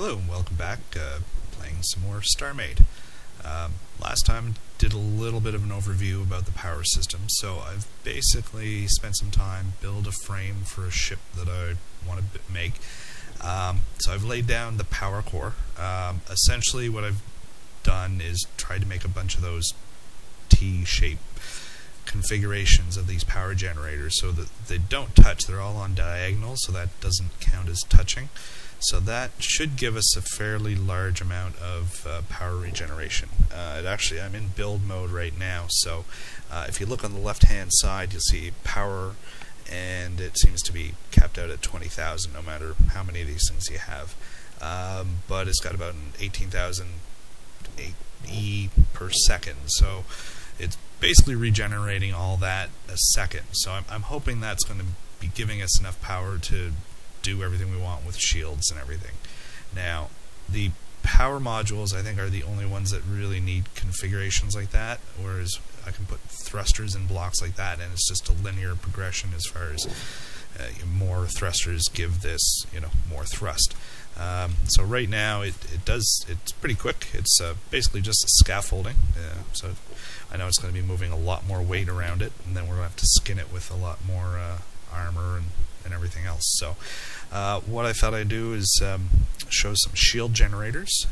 Hello and welcome back, playing some more StarMade. Last time did a little bit of an overview about the power system, so I've basically spent some time build a frame for a ship that I want to make. So I've laid down the power core. Essentially what I've done is tried to make a bunch of those T-shape configurations of these power generators so that they don't touch. They're all on diagonal, so that doesn't count as touching. So that should give us a fairly large amount of power regeneration. Actually, I'm in build mode right now, so if you look on the left hand side, you'll see power, and it seems to be capped out at 20,000 no matter how many of these things you have. But it's got about an 18,000 E per second, so it's basically regenerating all that a second. So I'm hoping that's going to be giving us enough power to do everything we want with shields and everything. Now, the power modules I think are the only ones that really need configurations like that, whereas I can put thrusters in blocks like that and it's just a linear progression as far as more thrusters give this, more thrust. So right now it's pretty quick. It's basically just a scaffolding, so I know it's going to be moving a lot more weight around it, and then we're going to have to skin it with a lot more armor and everything else. So what I thought I'd do is show some shield generators.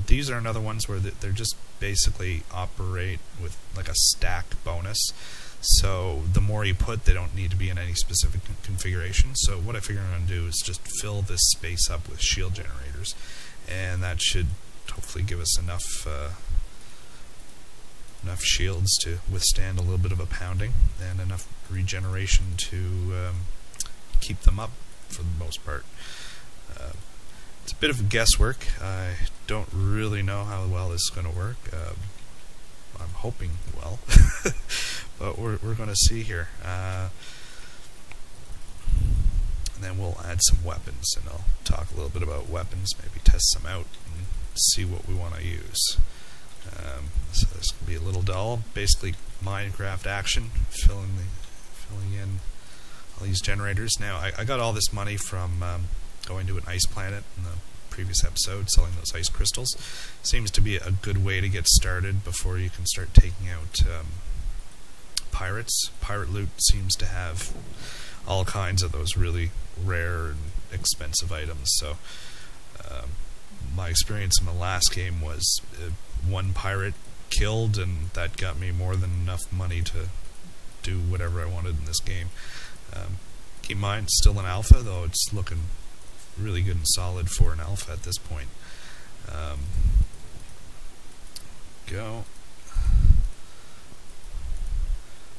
These are another ones where they're just basically operate with like a stack bonus. So the more you put, they don't need to be in any specific configuration. So what I figure I'm going to do is just fill this space up with shield generators, and that should hopefully give us enough shields to withstand a little bit of a pounding and enough regeneration to keep them up for the most part. It's a bit of guesswork. I don't really know how well this is going to work. I'm hoping well, but we're going to see here. And then we'll add some weapons, and I'll talk a little bit about weapons, maybe test some out and see what we want to use. So this can be a little dull. Basically, Minecraft action, filling in all these generators. Now, I got all this money from going to an ice planet in the previous episode, selling those ice crystals. Seems to be a good way to get started before you can start taking out pirates. Pirate loot seems to have all kinds of those really rare and expensive items. So my experience in the last game was one pirate killed, and that got me more than enough money to do whatever I wanted in this game. Keep in mind, it's still an alpha, though it's looking really good and solid for an alpha at this point. Go.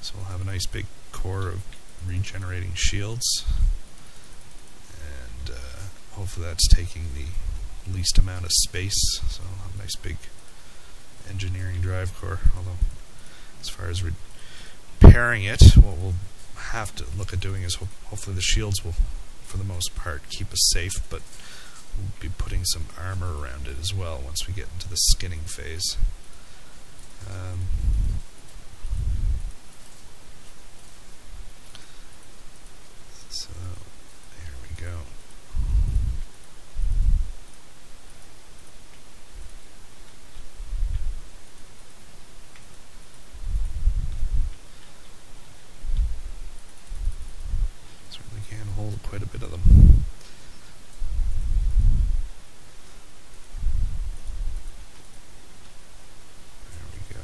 So we'll have a nice big core of regenerating shields, and hopefully that's taking the least amount of space. So I'll have a nice big engineering drive core, although as far as repairing it, what we'll have to look at doing is hopefully the shields will, for the most part, keep us safe, but we'll be putting some armor around it as well once we get into the skinning phase. So there we go. Certainly can hold quite a bit of them. There we go.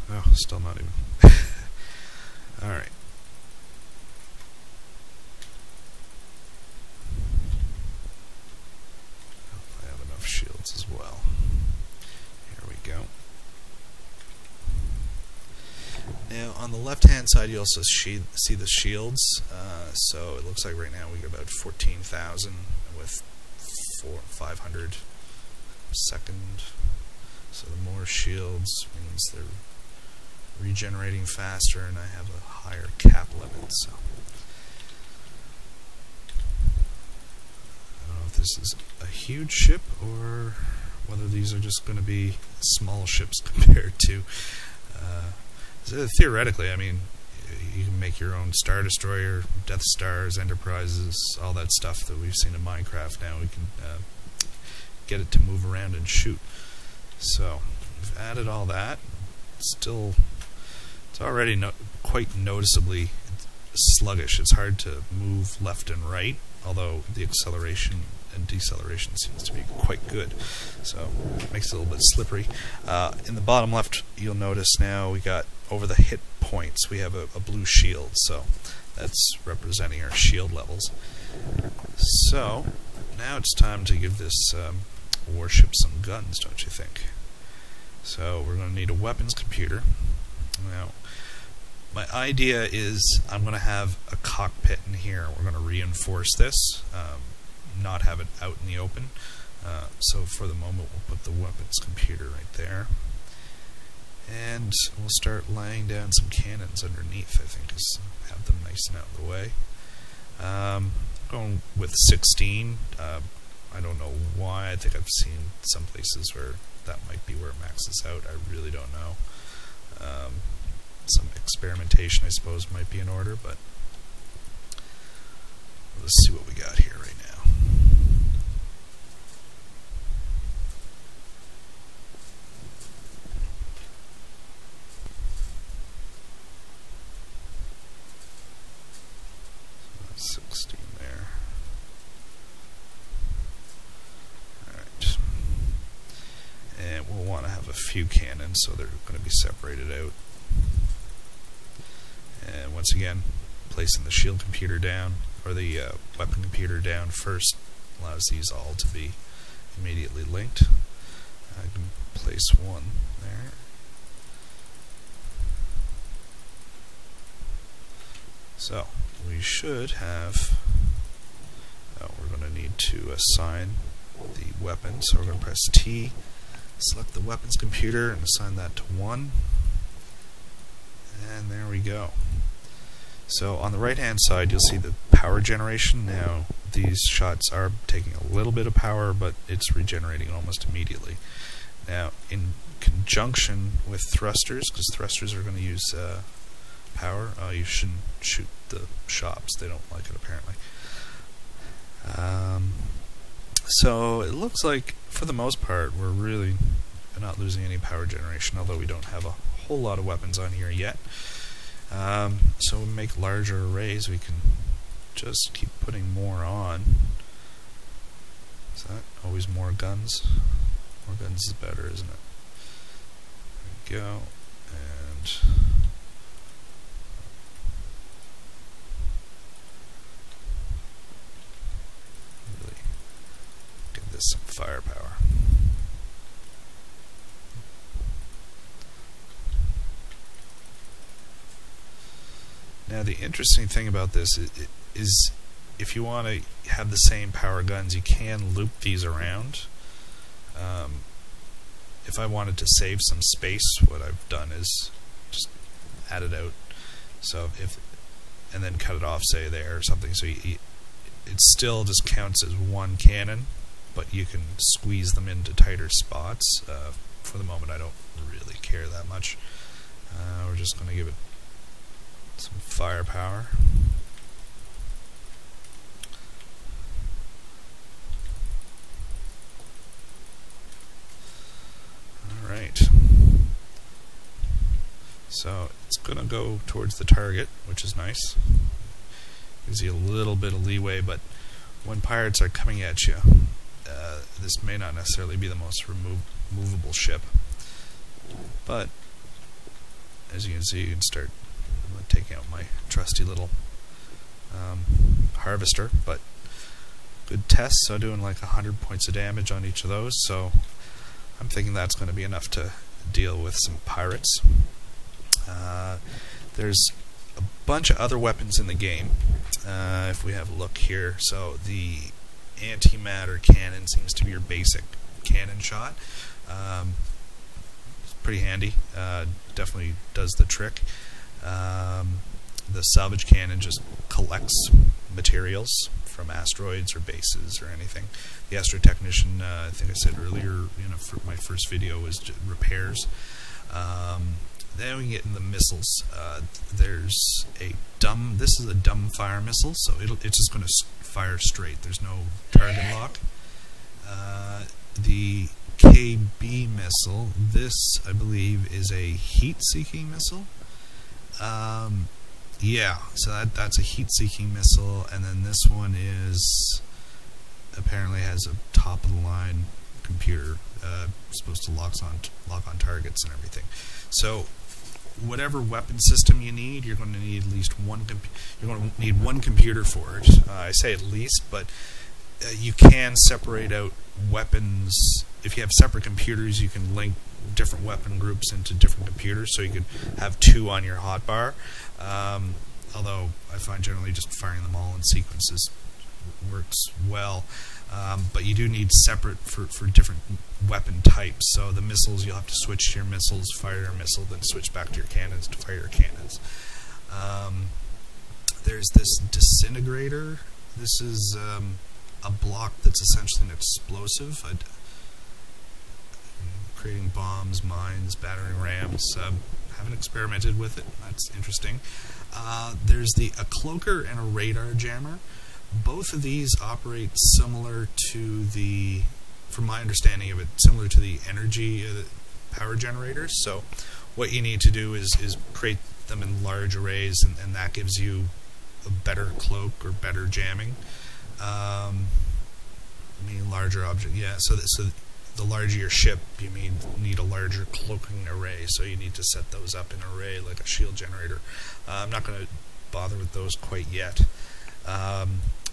Oh, still not even. Alright. I have enough shields as well. Here we go. Now, on the left-hand side, you also see the shields. So it looks like right now we get about 14,000 with 500 a second. So the more shields means they're regenerating faster, and I have a higher cap limit. So this is a huge ship or whether these are just going to be small ships compared to theoretically, I mean, you can make your own Star Destroyer, Death Stars, Enterprises, all that stuff that we've seen in Minecraft now. We can get it to move around and shoot. So, we've added all that. Still, it's already quite noticeably sluggish. It's hard to move left and right, although the acceleration and deceleration seems to be quite good. So, it makes it a little bit slippery. In the bottom left, you'll notice now we got over the hit points, we have a blue shield, so that's representing our shield levels. So, now it's time to give this warship some guns, don't you think? So, we're going to need a weapons computer. Now, my idea is I'm going to have a cockpit in here. We're going to reinforce this, not have it out in the open. So, for the moment, we'll put the weapons computer right there. And we'll start laying down some cannons underneath, I think, is have them nice and out of the way. Going with 16. I don't know why. I think I've seen some places where that might be where it maxes out. I really don't know. Some experimentation, I suppose, might be in order, but let's see what we got here right now. So 16 there. Alright. And we'll want to have a few cannons, so they're going to be separated out. And once again, placing the shield computer down, or the weapon computer down first, allows these all to be immediately linked. I can place one there. So, we should have, we're going to need to assign the weapon, so we're going to press T, select the weapons computer, and assign that to 1. And there we go. So on the right hand side you'll see the power generation. Now these shots are taking a little bit of power, but it's regenerating almost immediately. Now in conjunction with thrusters, because thrusters are going to use power, you shouldn't shoot the shops, they don't like it apparently. So it looks like for the most part we're really not losing any power generation, although we don't have a whole lot of weapons on here yet. So we make larger arrays, we can just keep putting more on. Is that always more guns? More guns is better, isn't it? There we go. And really give this some firepower. Now the interesting thing about this is if you want to have the same power guns, you can loop these around. If I wanted to save some space, what I've done is just add it out. So and then cut it off, say there or something. So it still just counts as one cannon, but you can squeeze them into tighter spots. For the moment, I don't really care that much. We're just going to give it some firepower. Alright. So it's going to go towards the target, which is nice. Gives you a little bit of leeway, but when pirates are coming at you, this may not necessarily be the most movable ship. But as you can see, you can start taking out my trusty little harvester, but good test. So doing like 100 points of damage on each of those, so I'm thinking that's going to be enough to deal with some pirates. There's a bunch of other weapons in the game. If we have a look here, so the antimatter cannon seems to be your basic cannon shot. It's pretty handy. Definitely does the trick. The salvage cannon just collects materials from asteroids or bases or anything. The Astro Technician, I think I said earlier, for my first video, was repairs. Then we get in the missiles. There's a this is a dumb fire missile, so it's just going to fire straight. There's no target lock. The KB missile, this I believe is a heat-seeking missile. Yeah, so that's a heat-seeking missile, and then this one is apparently has a top-of-the-line computer supposed to lock on targets and everything. So whatever weapon system you need, you're going to need at least one. You're going to need one computer for it. I say at least, but you can separate out weapons. If you have separate computers, you can link different weapon groups into different computers, so you could have two on your hotbar. Although I find generally just firing them all in sequences works well. But you do need separate for different weapon types. So the missiles, you'll have to switch to your missiles, fire your missile, then switch back to your cannons to fire your cannons. There's this disintegrator. This is a block that's essentially an explosive, creating bombs, mines, battering rams. Haven't experimented with it. That's interesting. There's a cloaker and a radar jammer. Both of these operate similar to from my understanding of it, similar to the energy power generators. So what you need to do is create them in large arrays, and that gives you a better cloak or better jamming. I mean, larger object, yeah. So the larger your ship, you need a larger cloaking array. So you need to set those up in an array like a shield generator. I'm not going to bother with those quite yet.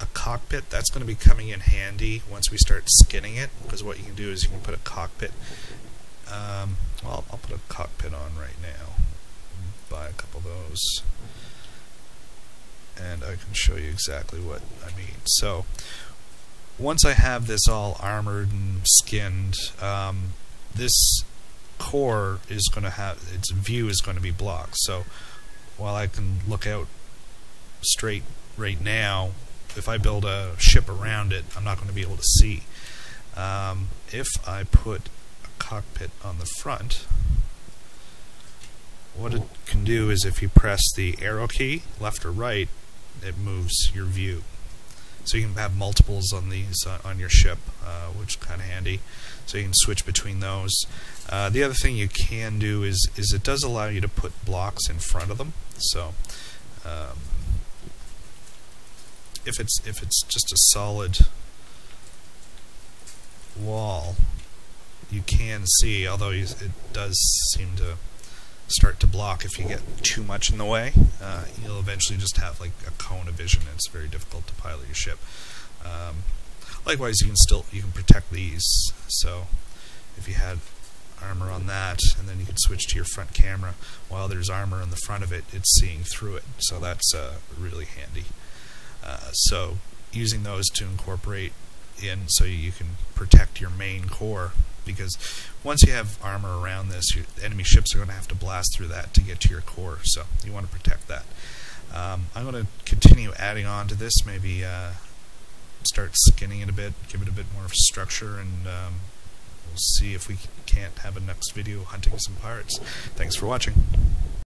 A cockpit, that's going to be coming in handy once we start skinning it, because what you can do is you can put a cockpit. Well, I'll put a cockpit on right now. Buy a couple of those, and I can show you exactly what I mean. So once I have this all armored and skinned, this core is going to have its view is going to be blocked. So while I can look out straight right now, if I build a ship around it, I'm not going to be able to see. If I put a cockpit on the front, what it can do is if you press the arrow key, left or right, it moves your view. So you can have multiples on these on your ship, which is kind of handy. So you can switch between those. The other thing you can do is it does allow you to put blocks in front of them. So if it's just a solid wall, you can see, although it does seem to start to block if you get too much in the way. You'll eventually just have like a cone of vision, and it's very difficult to pilot your ship. Likewise, you can protect these. So if you had armor on that, and then you can switch to your front camera, while there's armor on the front of it, it's seeing through it. So that's really handy. So using those to incorporate in, so you can protect your main core, because once you have armor around this, enemy ships are going to have to blast through that to get to your core, so you want to protect that. I'm going to continue adding on to this, maybe start skinning it a bit, give it a bit more structure, and we'll see if we can't have a next video hunting some pirates. Thanks for watching.